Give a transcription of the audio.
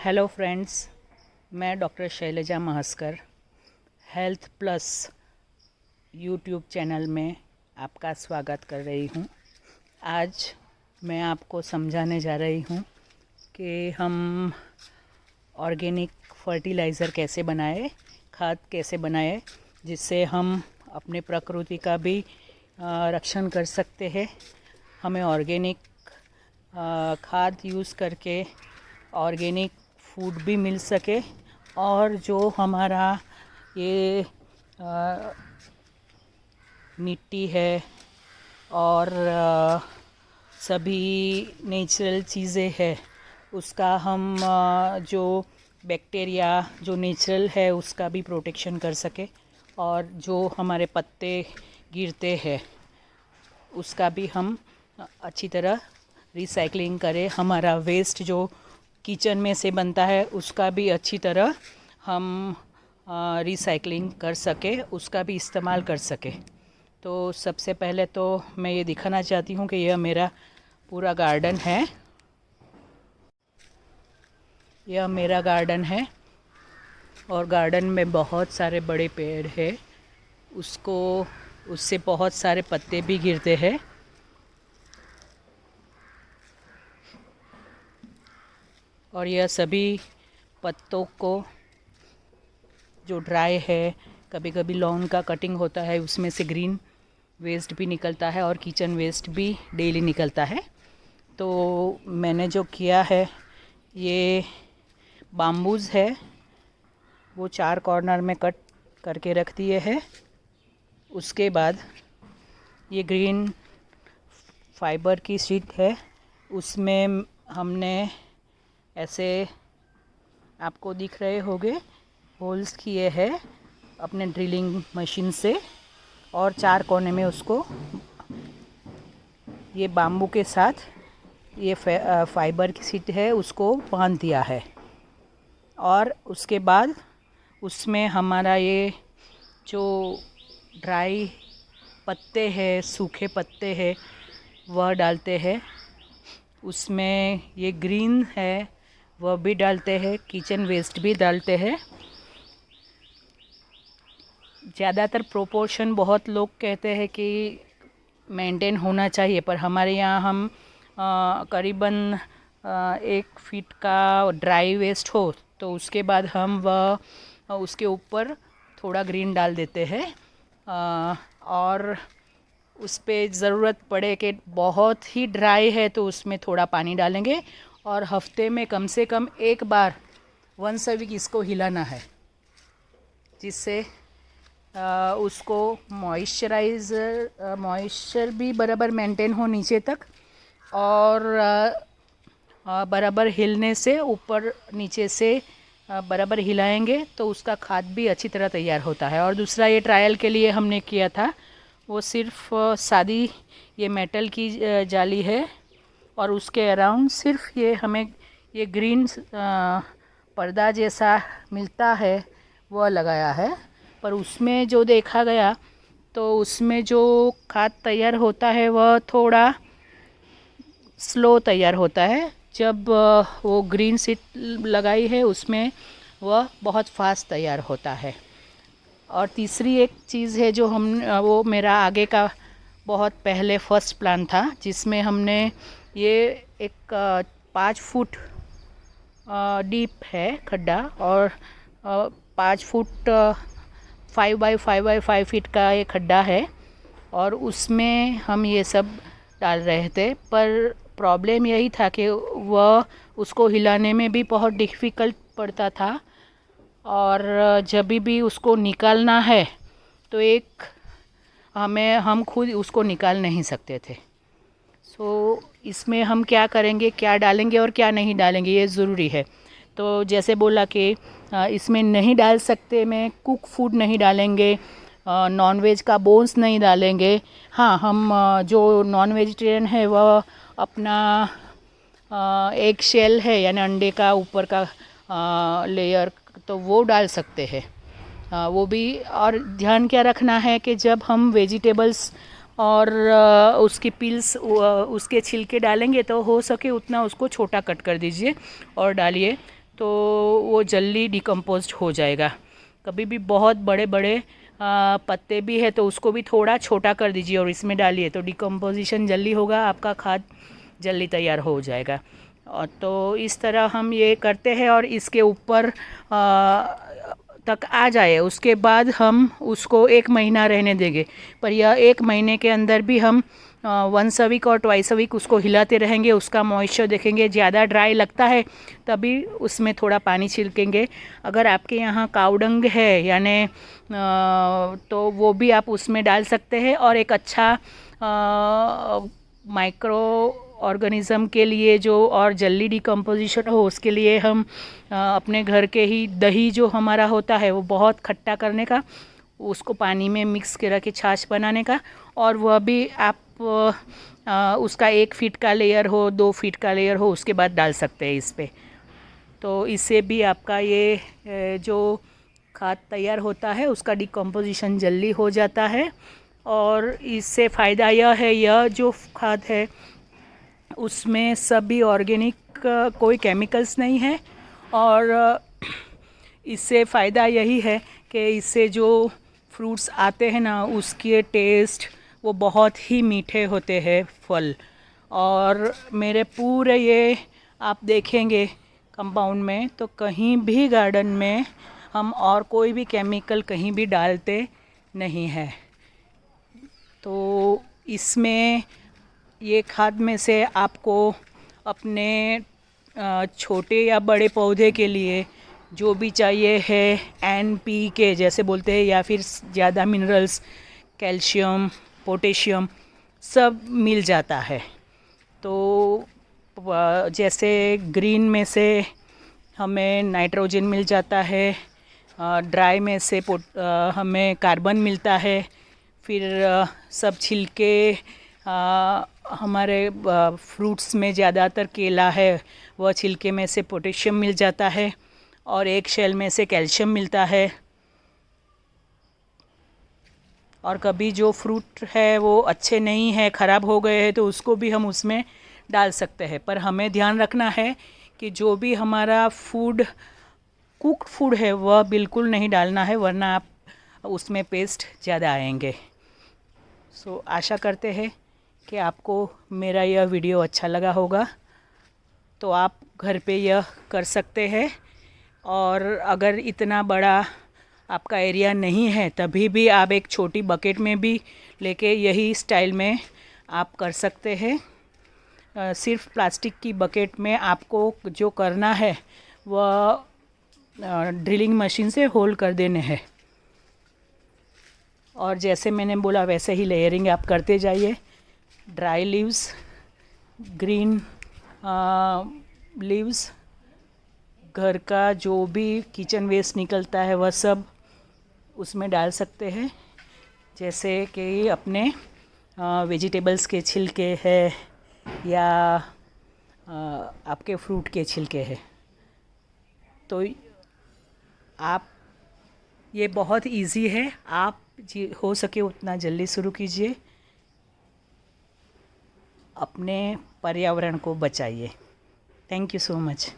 Hello friends, मैं doctor Shailaja Mahaskar health plus YouTube channel में आपका स्वागत कर रही हूँ। आज मैं आपको समझाने जा रही हूँ कि हम ऑर्गेनिक फर्टिलाइज़र कैसे बनाए, खाद कैसे बनाए, जिससे हम अपने प्रकृति का भी रक्षण कर सकते हैं। हमें ऑर्गेनिक खाद यूज़ करके ऑर्गेनिक फूड भी मिल सके और जो हमारा ये मिट्टी है और सभी नेचुरल चीज़ें हैं उसका हम जो बैक्टीरिया जो नेचुरल है उसका भी प्रोटेक्शन कर सके और जो हमारे पत्ते गिरते हैं उसका भी हम अच्छी तरह रिसाइकलिंग करें। हमारा वेस्ट जो किचन में से बनता है उसका भी अच्छी तरह हम रिसाइकलिंग कर सके, उसका भी इस्तेमाल कर सके। तो सबसे पहले तो मैं ये दिखाना चाहती हूँ कि यह मेरा पूरा गार्डन है। यह मेरा गार्डन है और गार्डन में बहुत सारे बड़े पेड़ हैं, उससे बहुत सारे पत्ते भी गिरते हैं। और यह सभी पत्तों को जो ड्राई है, कभी कभी लॉन का कटिंग होता है, उसमें से ग्रीन वेस्ट भी निकलता है और किचन वेस्ट भी डेली निकलता है। तो मैंने जो किया है, ये बाम्बूज़ है, वो 4 कॉर्नर में कट करके रख दिए हैं। उसके बाद ये ग्रीन फाइबर की शीट है, उसमें हमने ऐसे आपको दिख रहे होंगे होल्स किए हैं अपने ड्रिलिंग मशीन से और 4 कोने में उसको ये बाम्बू के साथ ये फाइबर की शीट है उसको बांध दिया है। और उसके बाद उसमें हमारा ये जो ड्राई पत्ते हैं, सूखे पत्ते हैं, वह डालते हैं। उसमें ये ग्रीन है वह भी डालते हैं, किचन वेस्ट भी डालते हैं। ज़्यादातर प्रोपोर्शन बहुत लोग कहते हैं कि मेंटेन होना चाहिए, पर हमारे यहाँ हम करीबन 1 फीट का ड्राई वेस्ट हो तो उसके बाद हम वह उसके ऊपर थोड़ा ग्रीन डाल देते हैं। और उस पर ज़रूरत पड़े कि बहुत ही ड्राई है तो उसमें थोड़ा पानी डालेंगे और हफ्ते में कम से कम एक बार वंस अ वीक इसको हिलाना है, जिससे उसको मॉइस्चर भी बराबर मेंटेन हो नीचे तक और बराबर हिलने से ऊपर नीचे से बराबर हिलाएंगे तो उसका खाद भी अच्छी तरह तैयार होता है। और दूसरा ये ट्रायल के लिए हमने किया था, वो सिर्फ सादी ये मेटल की जाली है और उसके अराउंड सिर्फ ये हमें ये ग्रीन पर्दा जैसा मिलता है वह लगाया है। पर उसमें जो देखा गया तो उसमें जो खाद तैयार होता है वह थोड़ा स्लो तैयार होता है। जब वो ग्रीन शीट लगाई है उसमें वह बहुत फास्ट तैयार होता है। और तीसरी एक चीज़ है जो वो मेरा आगे का बहुत पहले फर्स्ट प्लान था, जिसमें हमने ये एक 5 फुट डीप है खड्डा और 5 फुट 5 बाई 5 फीट का ये खड्डा है और उसमें हम ये सब डाल रहे थे। पर प्रॉब्लम यही था कि वह उसको हिलाने में भी बहुत डिफ़िकल्ट पड़ता था और जब भी उसको निकालना है तो हम खुद उसको निकाल नहीं सकते थे। सो इसमें हम क्या करेंगे, क्या डालेंगे और क्या नहीं डालेंगे, ये ज़रूरी है। तो जैसे बोला कि इसमें नहीं डाल सकते, मैं कुक फूड नहीं डालेंगे, नॉन वेज का बोन्स नहीं डालेंगे। हाँ, हम जो नॉन वेजिटेरियन है वह अपना एग शेल है यानी अंडे का ऊपर का लेयर तो वो डाल सकते हैं, वो भी। और ध्यान क्या रखना है कि जब हम वेजिटेबल्स और उसकी पील्स उसके छिलके डालेंगे तो हो सके उतना उसको छोटा कट कर दीजिए और डालिए, तो वो जल्दी डिकम्पोज्ड हो जाएगा। कभी भी बहुत बड़े बड़े पत्ते भी है तो उसको भी थोड़ा छोटा कर दीजिए और इसमें डालिए, तो डिकम्पोजिशन जल्दी होगा, आपका खाद जल्दी तैयार हो जाएगा। और तो इस तरह हम ये करते हैं और इसके ऊपर तक आ जाए उसके बाद हम उसको 1 महीना रहने देंगे। पर यह 1 महीने के अंदर भी हम वंस अ वीक और ट्वाइस अ वीक उसको हिलाते रहेंगे, उसका मॉइस्चर देखेंगे। ज़्यादा ड्राई लगता है तभी उसमें थोड़ा पानी छिड़केंगे। अगर आपके यहाँ कावडंग है यानी तो वो भी आप उसमें डाल सकते हैं। और एक अच्छा माइक्रो ऑर्गेनिज़म के लिए जो और जल्दी डिकम्पोजिशन हो उसके लिए हम अपने घर के ही दही जो हमारा होता है वो बहुत खट्टा करने का, उसको पानी में मिक्स करा के छाछ बनाने का, और वह भी आप उसका 1 फीट का लेयर हो 2 फीट का लेयर हो उसके बाद डाल सकते हैं इस पे। तो इससे भी आपका ये जो खाद तैयार होता है उसका डिकम्पोजिशन जल्दी हो जाता है। और इससे फ़ायदा यह है, यह जो खाद है उसमें सभी ऑर्गेनिक कोई केमिकल्स नहीं है। और इससे फ़ायदा यही है कि इससे जो फ्रूट्स आते हैं ना उसके टेस्ट वो बहुत ही मीठे होते हैं फल। और मेरे पूरे ये आप देखेंगे कंपाउंड में तो कहीं भी गार्डन में हम और कोई भी केमिकल कहीं भी डालते नहीं है। तो इसमें ये खाद में से आपको अपने छोटे या बड़े पौधे के लिए जो भी चाहिए है NPK जैसे बोलते हैं, या फिर ज़्यादा मिनरल्स, कैल्शियम, पोटेशियम सब मिल जाता है। तो जैसे ग्रीन में से हमें नाइट्रोजन मिल जाता है, ड्राई में से हमें कार्बन मिलता है, फिर सब छिलके हमारे फ्रूट्स में ज़्यादातर केला है वह छिलके में से पोटेशियम मिल जाता है, और एक शेल में से कैल्शियम मिलता है। और कभी जो फ्रूट है वो अच्छे नहीं है, ख़राब हो गए हैं, तो उसको भी हम उसमें डाल सकते हैं। पर हमें ध्यान रखना है कि जो भी हमारा फूड कुक्ड फूड है वह बिल्कुल नहीं डालना है, वरना आप उसमें पेस्ट ज़्यादा आएंगे। सो आशा करते हैं कि आपको मेरा यह वीडियो अच्छा लगा होगा, तो आप घर पे यह कर सकते हैं। और अगर इतना बड़ा आपका एरिया नहीं है तभी भी आप एक छोटी बकेट में भी लेके यही स्टाइल में आप कर सकते हैं। सिर्फ प्लास्टिक की बकेट में आपको जो करना है वह ड्रिलिंग मशीन से होल कर देने हैं, और जैसे मैंने बोला वैसे ही लेयरिंग आप करते जाइए। ड्राई लीव्स, ग्रीन लीव्स, घर का जो भी किचन वेस्ट निकलता है वह सब उसमें डाल सकते हैं, जैसे कि अपने वेजिटेबल्स के छिलके है या आपके फ्रूट के छिलके हैं। तो आप ये बहुत इजी है, आप हो सके उतना जल्दी शुरू कीजिए, अपने पर्यावरण को बचाइए। Thank you so much.